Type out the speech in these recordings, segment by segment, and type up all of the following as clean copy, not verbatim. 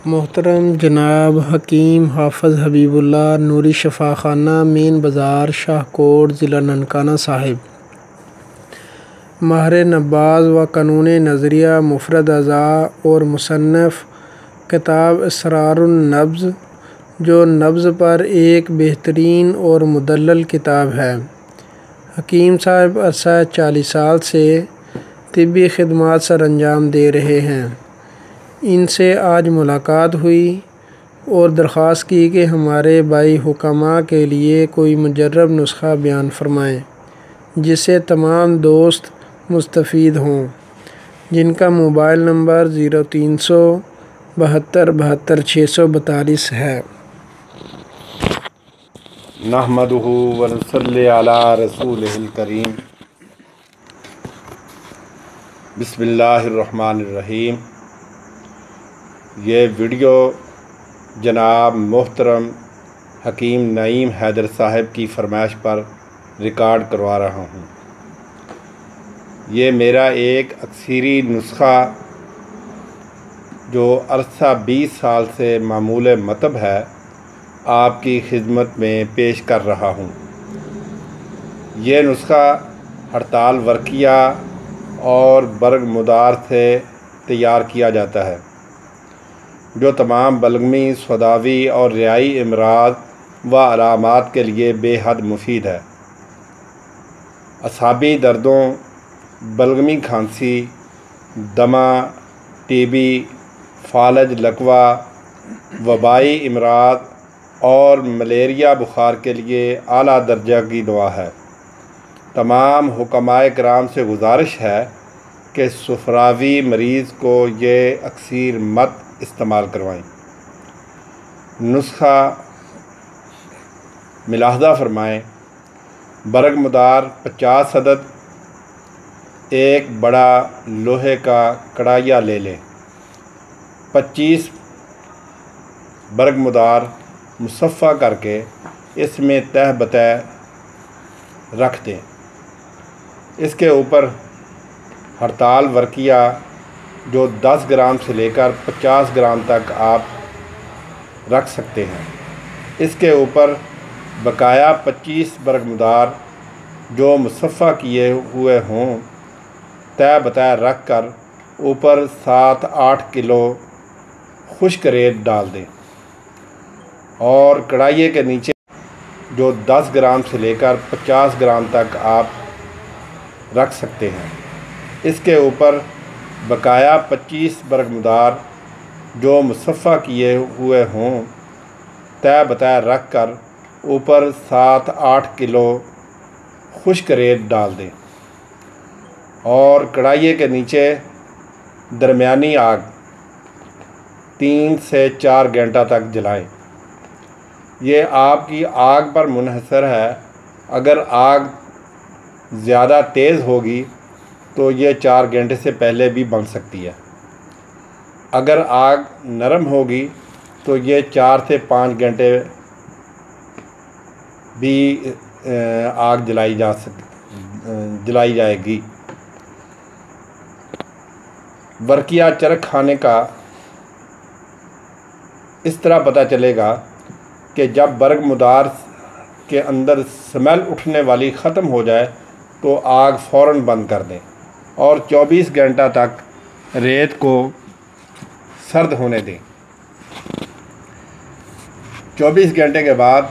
मोहतरम जनाब हकीम हाफ़िज़ हबीबुल्लाह नूरी शफ़ाख़ाना मेन बाज़ार शाहकोट ज़िला ननकाना साहिब माहिर नब्बाज़ व क़ानून नज़रिया मुफ़रद अज़ा और मुसन्निफ़ किताब इसरारुन नब्ज़ जो नब्ज़ पर एक बेहतरीन और मुदल्लल किताब है। हकीम साहब अरसा 40 साल से तिब्बी खिदमात सर अंजाम दे रहे हैं। इनसे आज मुलाकात हुई और दरख्वास्त की कि हमारे भाई हुक्मा के लिए कोई मुजर्रब नुस्खा बयान फरमाएँ जिससे तमाम दोस्त मुस्तफ़ीद हों। जिनका मोबाइल नंबर 0300 72 72 642 है। नहमदुहु व नसल्ली अला रसूलिहिल करीम। बिस्मिल्लाहिर्रहमानिर्रहीम। ये वीडियो जनाब मोहतरम हकीम नईम हैदर साहब की फरमाइश पर रिकॉर्ड करवा रहा हूँ। ये मेरा एक अक्सरी नुस्खा जो अरसा 20 साल से मामूल मतब है आपकी खिदमत में पेश कर रहा हूँ। ये नुस्खा हड़ताल वर्किया और बरगमुदार से तैयार किया जाता है जो तमाम बलगमी सदावी और रियाई अमराज व अलामात के लिए बेहद मुफीद है। असाबी दर्दों, बलगमी खांसी, दमा, टीबी, फालज लकवा, वबाई अमराज और मलेरिया बुखार के लिए आला दर्जा की दवा है। तमाम हुक्माए कराम से गुजारिश है कि सुफरावी मरीज़ को ये अक्सीर मत इस्तेमाल करवाएं। नुस्खा मिलाहज़ा फरमाएँ। बरगमुदार 50 अदद एक बड़ा लोहे का कढ़ाइया ले लें। 25 बरगमुदार मुसफ़ा करके इसमें तह बतह रख दें। इसके ऊपर हड़ताल वर्किया जो 10 ग्राम से लेकर 50 ग्राम तक आप रख सकते हैं। इसके ऊपर बकाया 25 बरगमुदार जो मुसफ़ा किए हुए हों तय बतय रख कर ऊपर 7-8 किलो खुश्क रेत डाल दें और कढ़ाइये के नीचे जो 10 ग्राम से लेकर 50 ग्राम तक आप रख सकते हैं। इसके ऊपर बकाया 25 बरगमुदार जो मुसफ़ा किए हुए हों तय बतय रख कर ऊपर 7-8 किलो खुश्क रेत डाल दें और कढ़ाइये के नीचे दरमियानी आग 3 से 4 घंटा तक जलाएं। ये आपकी आग पर मुनहसर है। अगर आग ज़्यादा तेज़ होगी तो ये 4 घंटे से पहले भी बन सकती है। अगर आग नरम होगी तो ये 4 से 5 घंटे भी आग जलाई जाएगी। वर्किया चरक खाने का इस तरह पता चलेगा कि जब बरगमुदार के अंदर स्मेल उठने वाली ख़त्म हो जाए तो आग फ़ौरन बंद कर दें और 24 घंटा तक रेत को सर्द होने दें। 24 घंटे के बाद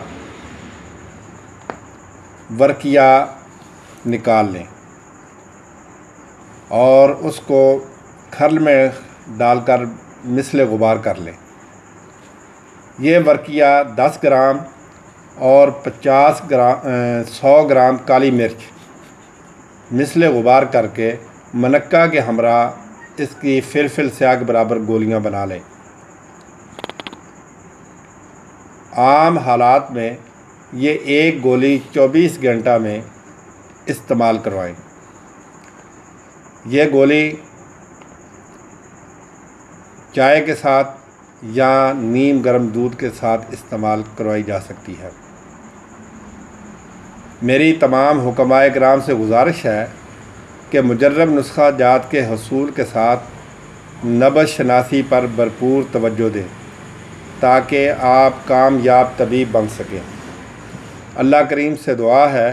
वर्किया निकाल लें और उसको खल में डालकर मिसल गुबार कर लें। ये वर्किया 10 ग्राम और 100 ग्राम काली मिर्च मिसल गुबार करके मनक्का के हमरा इसकी फिल स्याग बराबर गोलियां बना लें। आम हालात में ये एक गोली 24 घंटा में इस्तेमाल करवाएं। यह गोली चाय के साथ या नीम गर्म दूध के साथ इस्तेमाल करवाई जा सकती है। मेरी तमाम हुक्माए कराम से गुजारिश है कि मुजर्रब नुस्खा जात के हसूल के साथ नब्ज़ शनासी पर भरपूर तवज्जो दें। ताकि आप कामयाब तबीब बन सकें। अल्लाह करीम से दुआ है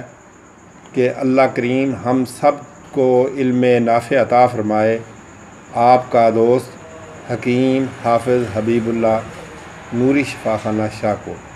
कि अल्लाह करीम हम सब को इल्म नाफ़े अता फ़रमाए। आपका दोस्त हकीम हाफिज़ हबीबुल्लाह, नूरी शिफाखाना शाहकोट।